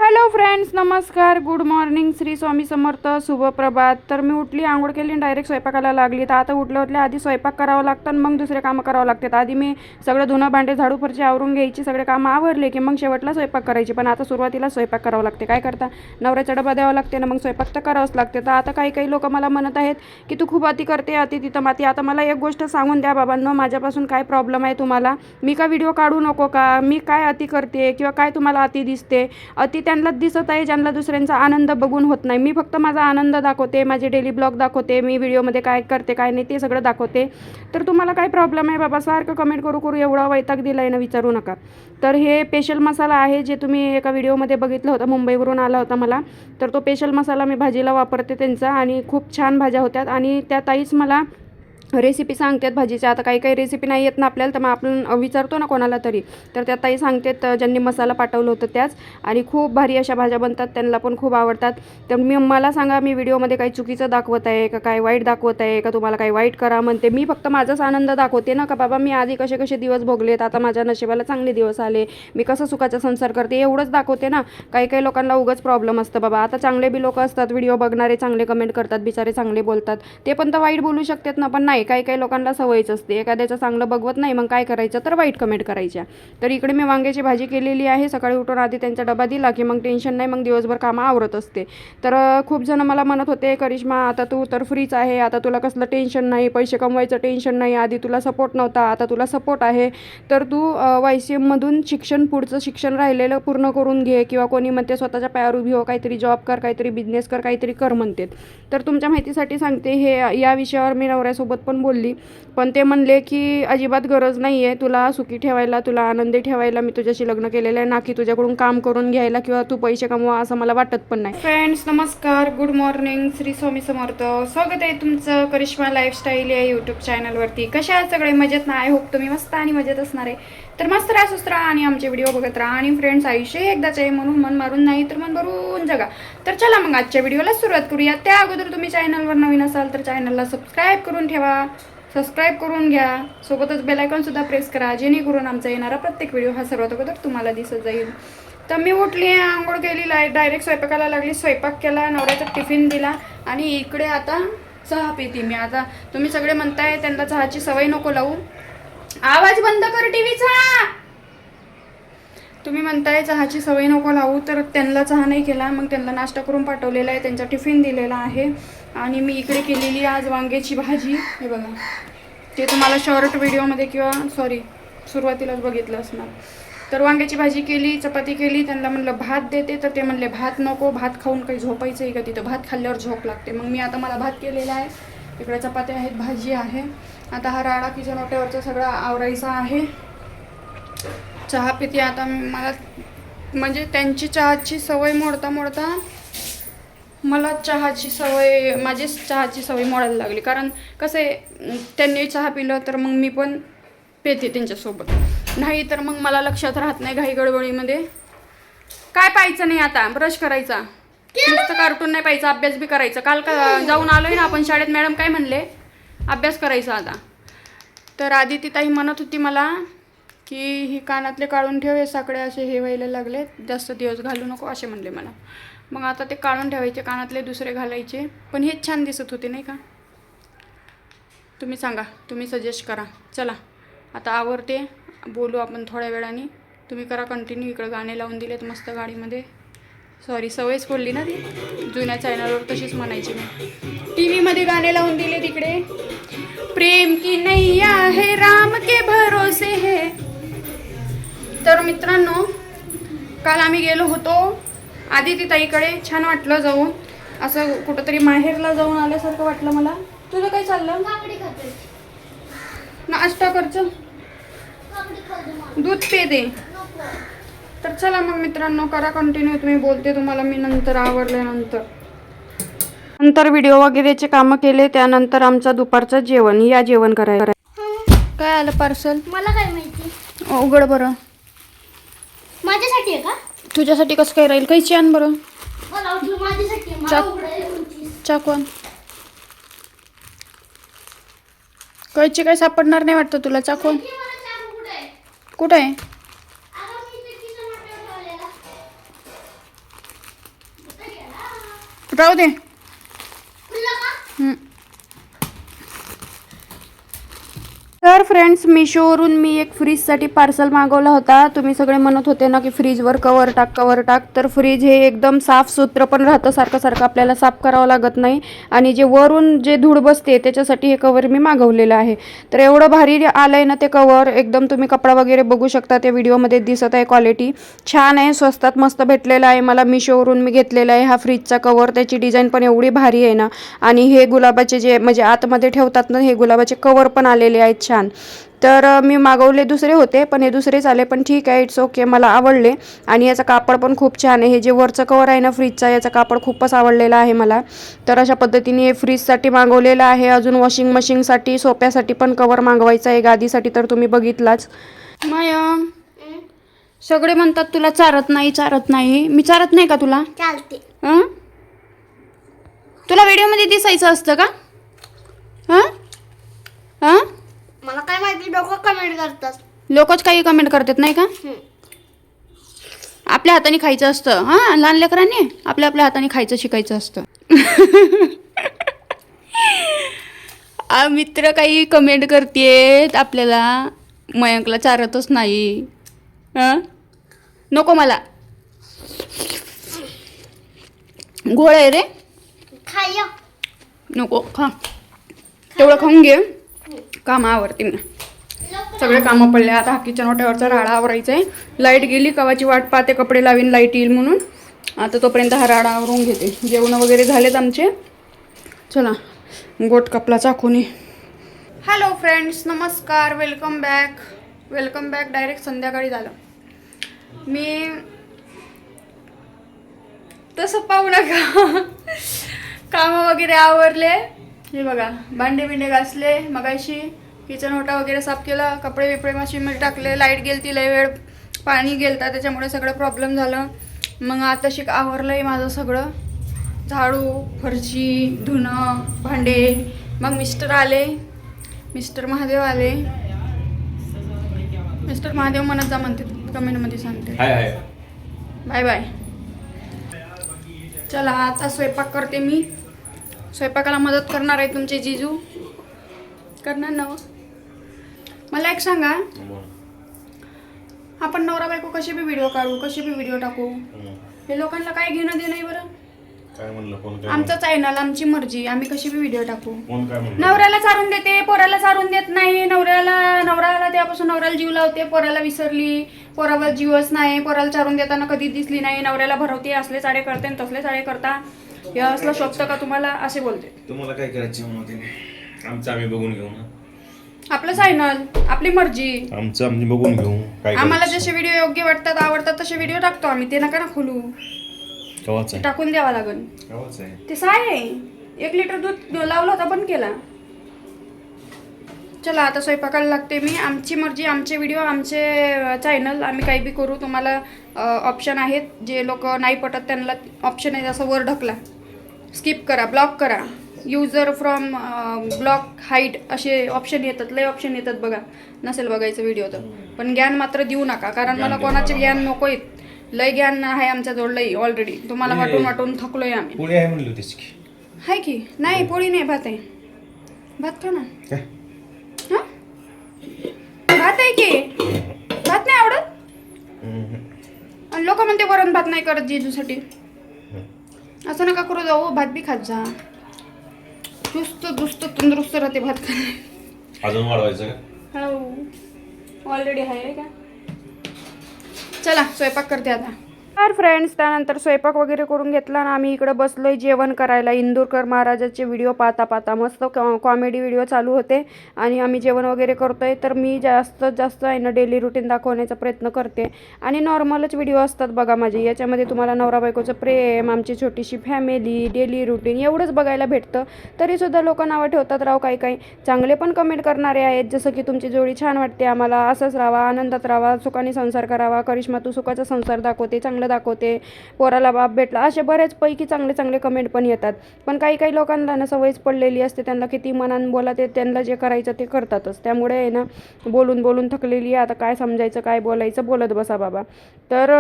Hello friends, नमस्कार, good morning, Shri Swami Samarth, शुभप्रभात. तर मी उठली, आंघोळ केली आणि डायरेक्ट स्वयंपाकाला लागली. तर आता उठल्या आधी स्वयंपाक करावं लागतं आणि मग दुसरे कामं करावं लागतात. आधी मी सगळं धुणं भांडे झाडू फरशी आवरून घ्यायची, सगळे कामं आवरले की मग शेवटला स्वयंपाक करायची. पण आता सुरुवातीला स्वयंपाक करावं लागते. काय करता, नवऱ्याचा डबा द्यावा लागते ना, मग स्वयंपाक तर करावंच लागते. तर आता काही लोक मला म्हणत आहेत की तू खूप अति करते, अति तिथं माती. आता मला एक गोष्ट सांगून द्या बाबांनो, माझ्यापासून काय प्रॉब्लेम आहे तुम्हाला? मी का व्हिडिओ काढू नको का? मी काय अति करते किंवा काय तुम्हाला अति दिसते? अति त्यांनाच दिसत आहे ज्यांना दुसऱ्यांचा आनंद बघून होत नाही. मी फक्त माझा आनंद दाखवते, माझे डेली ब्लॉग दाखवते, मी व्हिडिओमध्ये काय करते काय नाही ते सगळं दाखवते. तर तुम्हाला काय प्रॉब्लेम आहे बाबा? सारखं कमेंट करू एवढा वैताग दिला आहे ना, विचारू नका. तर हे स्पेशल मसाला आहे जे तुम्ही एका व्हिडिओमध्ये बघितलं होतं, मुंबईवरून आला होता मला. तर तो स्पेशल मसाला मी भाजीला वापरते त्यांचा, आणि खूप छान भाज्या होत्यात. आणि त्या ताईच मला रेसिपी सांगतात भाजीच्या. आता काही रेसिपी नाही येत ना आपल्याला, तर मग आपण विचारतो ना कोणाला तरी, तर त्या ताई सांगतात ज्यांनी मसाला पाठवलं होतं त्याच. आणि खूप भारी अशा भाज्या बनतात, त्यांना पण खूप आवडतात. तर मला सांगा, मी व्हिडिओमध्ये काही चुकीचं दाखवत आहे का, काय वाईट दाखवत आहे का, तुम्हाला काही वाईट करा म्हणते? मी फक्त माझाच आनंद दाखवते ना, का बाबा मी आधी कसे दिवस भोगलेत, आता माझ्या नशिबाला चांगले दिवस आले, मी कसं सुखाचा संसार करते एवढंच दाखवते ना. काही लोकांना उगाच प्रॉब्लेम असतं बाबा. आता चांगले बी लोक असतात, व्हिडिओ बघणारे, चांगले कमेंट करतात, बिचारे चांगले बोलतात, ते पण तर वाईट बोलू शकतात ना. पण नाही, काही लोकांना सवयच असते, एखाद्याचं चांगलं बघवत नाही, मग काय करायचं, तर वाईट कमेंट करायच्या. तर इकडे मी वांग्याची भाजी केलेली आहे. सकाळी उठून आधी त्यांचा डबा दिला की मग टेन्शन नाही, मग दिवसभर कामं आवरत असते. तर खूप जण मला म्हणत होते, करिश्मा आता तू तर फ्रीच आहे, आता तुला कसलं टेन्शन नाही, पैसे कमवायचं टेन्शन नाही, आधी तुला सपोर्ट नव्हता, आता तुला सपोर्ट आहे, तर तू YCMमधून पुढचं शिक्षण राहिलेलं पूर्ण करून घे, किंवा कोणी म्हणते स्वतःच्या पायावर उभी हो, काहीतरी जॉब कर, काहीतरी बिझनेस कर, काहीतरी कर म्हणते. तर तुमच्या माहितीसाठी सांगते, हे या विषयावर मी नवऱ्यासोबत पण बोलली, पण ते म्हणले की अजिबात गरज नाही आहे तुला सुखी ठेवायला, तुला आनंदी ठेवायला मी तुझ्याशी लग्न केलेलं आहे ना, की तुझ्याकडून काम करून घ्यायला किंवा तू पैसे कमवा, असं मला वाटत पण नाही. फ्रेंड्स, नमस्कार, गुड मॉर्निंग, श्री स्वामी समर्थ. स्वागत आहे तुमचं करिश्मा लाईफस्टाईल या यूट्यूब चॅनलवरती. कशा आहात सगळे? मजेत ना? आय होप तुम्ही मस्त आणि मजेत असणार आहे. तर मस्त राहा, सुस्त राहा आणि आमचे व्हिडिओ बघत राहा. आणि फ्रेंड्स, आयुष्य एकदाच आहे, म्हणून मन मारून नाही तर मन भरून जगा. तर चला मग आजच्या व्हिडिओला सुरुवात करूया. त्या अगोदर तुम्ही चॅनलवर नवीन असाल तर चॅनलला सबस्क्राईब करून ठेवा, सबस्क्राईब करून घ्या, सोबतच बेल आयकॉन सुद्धा प्रेस करा, जेणेकरून आमचा येणारा प्रत्येक व्हिडिओ हा सर्वात अगोदर तुम्हाला दिसत जाईल. तर मी उठली, आंघोळ केली, डायरेक्ट स्वयंपाकाला लागली. स्वयंपाक केला, नवऱ्याचा टिफिन दिला, आणि इकडे आता चहा पिते मी. आता तुम्ही सगळे म्हणताय त्यांना चहाची सवय नको लावू, आवाज बंद कर टीव्हीचा. तुम्ही म्हणताय चहाची सवय नको लावू, तर त्यांना चहा नाही केला, मग त्यांना नाश्ता करून पाठवलेला आहे, त्यांचा टिफिन दिलेला आहे. आणि मी इकडे केलेली आज वांग्याची भाजी. हे बघा, ते तुम्हाला शॉर्ट व्हिडिओमध्ये किंवा सुरुवातीलाच बघितलं असणार. तर वांग्याची भाजी केली, चपाती केली. त्यांना म्हणलं भात देते, तर ते म्हणले भात नको, भात खाऊन काही झोपायचं आहे का तिथं? भात खाल्ल्यावर झोप लागते. मग मी आता मला भात केलेला आहे, इकडे चपात्या आहेत, भाजी आहे. आता हा राडा किचन ओट्यावरचा सगळा आवरायचा आहे. चहा पिते आता. मला म्हणजे त्यांची चहाची सवय मोडता मला माझी चहाची सवय मोडायला लागली. कारण कसं आहे, त्यांनी चहा पिलं तर मग मी पण पिते त्यांच्यासोबत, नाही तर मग मला लक्षात राहत नाही घाई गडबडीमध्ये. काय पाहायचं नाही, आता ब्रश करायचा, नुसतं कार्टून नाही पाहायचं, अभ्यास बी करायचा. काल का जाऊन आलोय ना आपण शाळेत, मॅडम काय म्हणले, अभ्यास करायचा आता. तर आधी ती ताई म्हणत होती मला की ही कानातले काढून ठेव, हे साकडे असे हे व्हायला लागले, जास्त दिवस घालू नको असे म्हणले मला. मग आता ते काढून ठेवायचे, कानातले दुसरे घालायचे. पण हेच छान दिसत होते नाही का? तुम्ही सांगा, तुम्ही सजेस्ट करा. चला आता आवरते, बोलू आपण थोड्या वेळाने. तुम्ही करा कंटिन्यू. इकडं गाणे लावून दिलेत मस्त गाडीमध्ये. सॉरी, सवयच बोलली ना ती, जुन्या चॅनलवर तशीच म्हणायची मी. टी व्हीमध्ये गाणे लावून दिले तिकडे. प्रेम की नैया है राम के भरोसे है. तर मित्रांनो, काल आम्ही गेलो होतो आदिती ताईकडे. छान वाटलं जाऊन, असं कुठंतरी माहेरला जाऊन आल्यासारखं वाटलं मला. तुझं काय चाललं? नाश्ता करचं, दूध पे दे. तर चला मग मित्रांनो, करा कंटिन्यू. तुम्ही बोलते तुम्हाला मी नंतर आवरल्यानंतर. नंतर व्हिडिओ वगैरेचे कामं केले, त्यानंतर आमचं दुपारचं जेवण. या जेवण करायला. काय आलं पार्सल? मला काय माहिती. उघड बरं. माझ्यासाठी आहे का? तुझ्यासाठी कसं काय राहील? कैची आण बरं. मला वाटलं माझ्यासाठी आहे. मला उघडायला चाकू आण. कैची काय सापडणार नाही वाटतं तुला. चाकू आण. कुठे आहे? राहू दे. खुल्ला का? तर फ्रेंड्स, मिशोवरून मी एक फ्रीजसाठी पार्सल मागवला होता. तुम्ही सगळे म्हणत होते ना की फ्रीजवर कवर टाक. तर फ्रीज हे एकदम साफसुथरं पण राहतं, सारखं आपल्याला साफ करावं लागत नाही. आणि जे वरून जे धूळ बसते त्याच्यासाठी हे कवर मी मागवलेलं आहे. तर एवढं भारी आलं आहे ना ते कवर. एकदम तुम्ही कपडा वगैरे बघू शकता, त्या व्हिडिओमध्ये दिसत आहे. क्वालिटी छान आहे, स्वस्तात मस्त भेटलेलं आहे मला. मिशोवरून मी घेतलेला आहे हा फ्रीजचा कवर. त्याची डिझाईन पण एवढी भारी आहे ना. आणि हे गुलाबाचे जे म्हणजे आतमध्ये ठेवतात ना, हे गुलाबाचे कवर पण आलेले आहेत छान. तर मी मागवले दुसरे होते, पण हे दुसरेच आले. पण ठीक आहे, इट्स ओके, मला आवडले. आणि याचा कापड पण खूप छान आहे. हे जे वरचं कवर आहे ना फ्रीजचा, याचा कापड खूपच आवडलेला आहे मला. तर अशा पद्धतीने हे फ्रीजसाठी मागवलेलं आहे. अजून वॉशिंग मशीनसाठी, सोप्यासाठी पण कवर मागवायचं आहे. गादीसाठी तर तुम्ही बघितलाच. माया, सगळे म्हणतात तुला चारत नाही. मी चारत नाही का तुला? चालते. तुला व्हिडिओमध्ये दिसायचं असतं का? हां मला काय माहिती, लोक कमेंट करतात. लोकच काही कमेंट करतात नाही का? आपल्या हाताने खायचं असतं. हां, लहान लेकरांनी आपल्या हाताने खायचं शिकायचं असतं. मित्र काही कमेंट करतेत आपल्याला, मयंकला चारतच नाही. नको मला, गोळ आहे रे. खाया. नको खा, तेवढं खाऊन घे. कामं आवरते मी, सगळे कामं पडले. आता हा किचन ओट्यावरचा राडा आवरायचा आहे. लाईट गेली, कवाची वाट पाहते, कपडे लावीन लाईट येईल म्हणून. आता तोपर्यंत हा राडा आवरून घेते. जेवण वगैरे झालेत आमचे. चला, गोट कपला चाकूनी. हॅलो फ्रेंड्स, नमस्कार, वेलकम बॅक. डायरेक्ट संध्याकाळी झालं. मी तसं पाहू नका, कामं वगैरे आवरले. हे बघा, भांडे बिंडे घासले मगाशी, किचन ओटा वगैरे साफ केला, कपडे बिपडे मशीनमध्ये टाकले. लाईट गेलती लय वेळ, पाणी गेलता, त्याच्यामुळे सगळं प्रॉब्लेम झालं. मग आता आवरलं आहे माझं सगळं, झाडू, फरशी, धुणं, भांडे. मग मिस्टर आले, मिस्टर महादेव आले. मिस्टर महादेव म्हणत जा म्हणते, कमेंटमध्ये सांगते. Bye bye. चला, आता स्वयंपाक करते मी. स्वयंपाकाला मदत करणार आहे तुमचे जिजू. करणार ना? मला एक सांगा, आपण नवरा बायको कशी बी व्हिडिओ काढू, कशी बी व्हिडिओ टाकू, हे लोकांना काय घेणं देणं आहे बरं? काय म्हणलं कोण? आमचं चॅनल, आमची मर्जी, आम्ही कशी बी व्हिडिओ टाकू. कोण काय म्हणलं? नवऱ्याला चारून देते, पोराला चारून देत नाही. नवऱ्याला त्यापासून नवऱ्याला जीव लावते, पोराला विसरली, पोरावर जीवच नाही. पोराला चारून देताना कधी दिसली नाही. नवऱ्याला भरवते, असले चाडे करते आणि तसले चाडे करता. हे असलं शोभतं का तुम्हाला? असे बोलते. तुम्हाला काय करायचे म्हणून आमचं आम्ही बघून घेऊ ना. आपलं चॅनल, आपली मर्जी, आमचं आम्ही बघून घेऊ. काय आम्हाला जसे व्हिडिओ योग्य वाटतात, आवडतात तसे व्हिडिओ टाकतो आम्ही. ते नका ना खोलू, कवाच आहे? टाकून द्यावा लागेल. कवाच आहे? ते साय आहे. 1 लिटर दूध लावलं होता, बंद केला. चला, आता स्वयंपाकाला लागते मी. आमची मर्जी, आमचे व्हिडिओ, आमचे चॅनल, आम्ही काही बी करू. तुम्हाला ऑप्शन आहेत. जे लोक नाही पटत त्यांना ऑप्शन आहे, जसं वर ढकला, स्किप करा, ब्लॉक करा, युजर फ्रॉम ब्लॉक, हाईट, असे ऑप्शन येतात. लय ऑप्शन येतात बघा. नसेल बघायचं व्हिडिओ तर. पण ज्ञान मात्र देऊ नका, कारण मला कोणाचे ज्ञान नको आहेत. लय ज्ञान आहे आमच्याजवळ, लई ऑलरेडी. तुम्हाला वाटून थकलोय आम्ही. पुढे आहे म्हणली होतीस की? आहे की नाही? पोळी नाही, भात आहे. भात खा ना. काय? हां, भात आहे की. भात नाही आवडत? आणि लोक म्हणते वरण भात नाही करत जिजूसाठी. असं नका करू जाऊ, भात बी खात जा. दुस्त तंदुरुस्त राहते भात खाणे. अजून वाढवायचं का? हो, ऑलरेडी आहे का. चला, स्वयंपाक करते आता. तर फ्रेंड्स, त्यानंतर स्वयंपाक वगैरे करून घेतला ना, आम्ही इकडं बसलोय जेवण करायला. इंदूरकर महाराजाचे व्हिडिओ पाहता मस्त कॉमेडी व्हिडिओ चालू होते आणि आम्ही जेवण वगैरे करतोय. तर मी जास्त आहे ना डेली रुटीन दाखवण्याचा प्रयत्न करते आणि नॉर्मलच व्हिडिओ असतात बघा माझे. याच्यामध्ये तुम्हाला नवरा बायकोचं प्रेम, आमची छोटीशी फॅमिली, डेली रुटीन एवढंच बघायला भेटतं. तरीसुद्धा लोक नावं ठेवतात राव. काही चांगले पण कमेंट करणारे आहेत, जसं की तुमची जोडी छान वाटते आम्हाला, असंच राहावा, आनंदात राहावा, सुखाने संसार करावा, करिश्मा तू सुखाचा संसार दाखवते, चांगलं चांगलं दाखवते, पोराला बाप भेटला, असे बऱ्याचपैकी चांगले चांगले कमेंट पण येतात. पण काही काही लोकांना ना सवयच पडलेली असते, त्यांना किती मनानं बोला ते त्यांना जे करायचं ते करतातच. त्यामुळे आहे ना बोलून बोलून थकलेली आहे, आता काय समजायचं काय बोलायचं, बोलत बसा बाबा. तर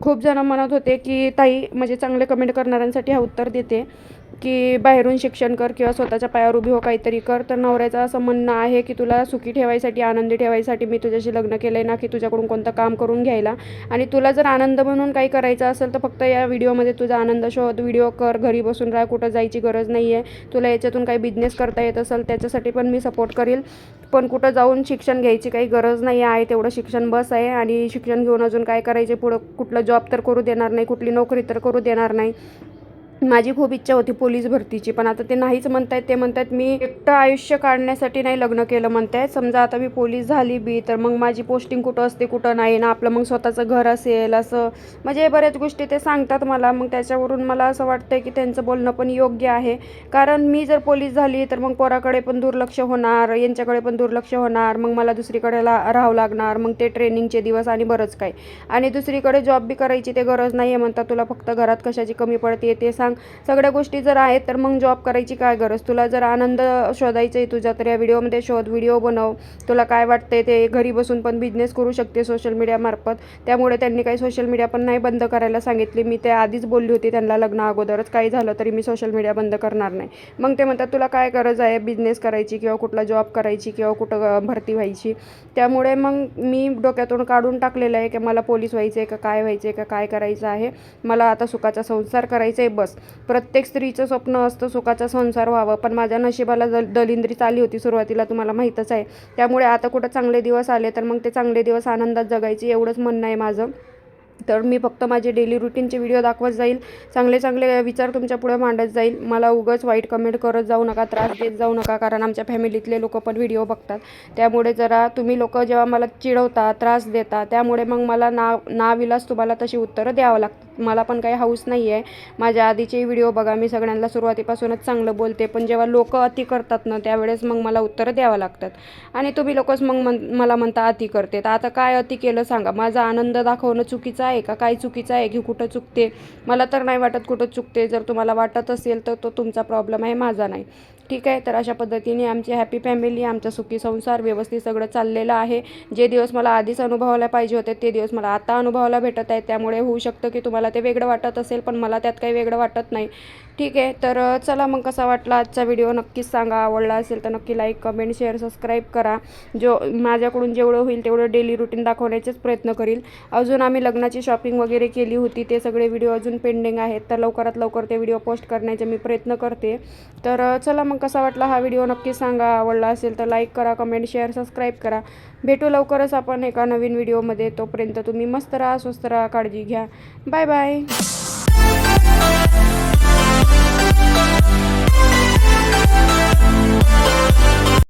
खूप जण म्हणत होते की ताई म्हणजे चांगले कमेंट करणाऱ्यांसाठी हा उत्तर देते की बाहेरून शिक्षण कर किंवा स्वतःच्या पायावर उभी हो, काहीतरी कर. तर नवऱ्याचं असं म्हणणं आहे की तुला सुखी ठेवायसाठी, आनंदी ठेवायसाठी मी तुझ्याशी लग्न केलं आहे ना, की तुझ्याकडून कोणतं काम करून घ्यायला. आणि तुला जर आनंद म्हणून काही करायचं असेल तर फक्त या व्हिडिओमध्ये तुझा आनंद शोध, व्हिडिओ कर, घरी बसून राहा, कुठं जायची गरज नाही आहे. तुला याच्यातून काही बिझनेस करता येत असेल त्याच्यासाठी पण मी सपोर्ट करेल, पण कुठं जाऊन शिक्षण घ्यायची काही गरज नाही आहे. तेवढं शिक्षण बस आहे. आणि शिक्षण घेऊन अजून काय करायचे पुढं, कुठलं जॉब तर करू देणार नाही, कुठली नोकरी तर करू देणार नाही. माझी खूप इच्छा होती पोलीस भरतीची, पण आता ते नाहीच म्हणतायत. ते म्हणतात मी एकटं आयुष्य काढण्यासाठी नाही लग्न केलं म्हणतायत. समजा आता मी पोलीस झाली बी तर मग माझी पोस्टिंग कुठं असते कुठं नाही ना, आपलं मग स्वतःचं घर असेल असं, म्हणजे बऱ्याच गोष्टी ते सांगतात मला. मग त्याच्यावरून मला असं वाटतं की त्यांचं बोलणं पण योग्य आहे. कारण मी जर पोलीस झाली तर मग पोराकडे पण दुर्लक्ष होणार, यांच्याकडे पण दुर्लक्ष होणार, मग मला दुसरीकडे राहावं लागणार, मग ते ट्रेनिंगचे दिवस आणि बरंच काही. आणि दुसरीकडे जॉब बी करायची ते गरज नाही आहे म्हणतात. तुला फक्त घरात कशाची कमी पडते ते सांग. सगळ्या गोष्टी जर आहेत तर मग जॉब करायची काय गरज. तुला जर आनंद शोधायचा आहे तुझ्या तर या व्हिडिओमध्ये शोध, व्हिडिओ बनव. तुला काय वाटते ते घरी बसून पण बिझनेस करू शकते सोशल मीडियामार्फत. त्यामुळे त्यांनी काही सोशल मीडिया पण नाही बंद करायला सांगितली. मी ते आधीच बोलली होती त्यांना लग्न अगोदरच, काही झालं तरी मी सोशल मीडिया बंद करणार नाही. मग ते म्हणतात तुला काय गरज आहे बिझनेस करायची किंवा कुठला जॉब करायची किंवा कुठं भरती व्हायची. त्यामुळे मग मी डोक्यातून काढून टाकलेलं आहे की मला पोलीस व्हायचं आहे का काय व्हायचं आहे का काय करायचं आहे. मला आता सुखाचा संसार करायचा आहे बस. प्रत्येक स्त्रीचं स्वप्न असतं सुखाचा संसार व्हावं, पण माझ्या नशिबाला दलिंद्रीच आली होती सुरुवातीला, तुम्हाला माहीतच आहे. त्यामुळे आता कुठं चांगले दिवस आले तर मग ते चांगले दिवस आनंदात जगायचे, एवढंच म्हणणं आहे माझं. तर मी फक्त माझे डेली रुटीनचे व्हिडिओ दाखवत जाईल, चांगले चांगले विचार तुमच्या पुढे मांडत जाईल. मला उगाच वाईट कमेंट करत जाऊ नका, त्रास देत जाऊ नका, कारण आमच्या फॅमिलीतले लोक पण व्हिडिओ बघतात. त्यामुळे जरा तुम्ही लोक जेव्हा मला चिडवता, त्रास देता, त्यामुळे मग मला नाविलाज तुम्हाला तशी उत्तरं द्यावं लागतं. मला पण काही हाऊस नाही आहे. माझ्या आधीचे व्हिडिओ बघा, मी सगळ्यांना सुरुवातीपासूनच चांगलं बोलते, पण जेव्हा लोक अति करतात ना त्यावेळेस मग मला उत्तरं द्यावं लागतात. आणि तुम्ही लोकच मग मला म्हणता अति करते. तर आता काय अति केलं सांगा. माझा आनंद दाखवणं चुकीचं आहे का, काय चुकीचं आहे की कुठं चुकते. मला तर नाही वाटत कुठं चुकते. जर तुम्हाला वाटत असेल तर तो तुमचा प्रॉब्लेम आहे, माझा नाही. ठीक आहे. तर अशा पद्धतीने आमची हॅपी फॅमिली, आमचा सुखी संसार व्यवस्थित सगळं चाललेलं आहे. जे दिवस मला आधीच अनुभवायला पाहिजे होते ते दिवस मला आता अनुभवायला भेटत आहेत. त्यामुळे होऊ शकतं की तुम्हाला ते वेगळं वाटत असेल, पण मला त्यात काही वेगळं वाटत नाही. ठीक आहे. तर चला मग कसा वाटला आजचा व्हिडिओ नक्कीच सांगा. आवडला असेल तर नक्की लाईक, कमेंट, शेअर, सबस्क्राईब करा. माझ्याकडून जेवढं होईल तेवढं डेली रुटीन दाखवण्याचेच प्रयत्न करील. अजून आम्ही लग्नाची शॉपिंग वगैरे केली होती, ते सगळे व्हिडिओ अजून पेंडिंग आहेत. तर लवकरात लवकर ते व्हिडिओ पोस्ट करण्याचे मी प्रयत्न करते. तर चला मग कसा वाटला हा व्हिडिओ नक्की सांगा. आवडला असेल तर लाईक करा, कमेंट, शेअर, सबस्क्राईब करा. भेटू लवकरच आपण एका नवीन व्हिडिओमध्ये. तोपर्यंत तुम्ही मस्त राहा, स्वस्त राहा, काळजी घ्या. Bye bye.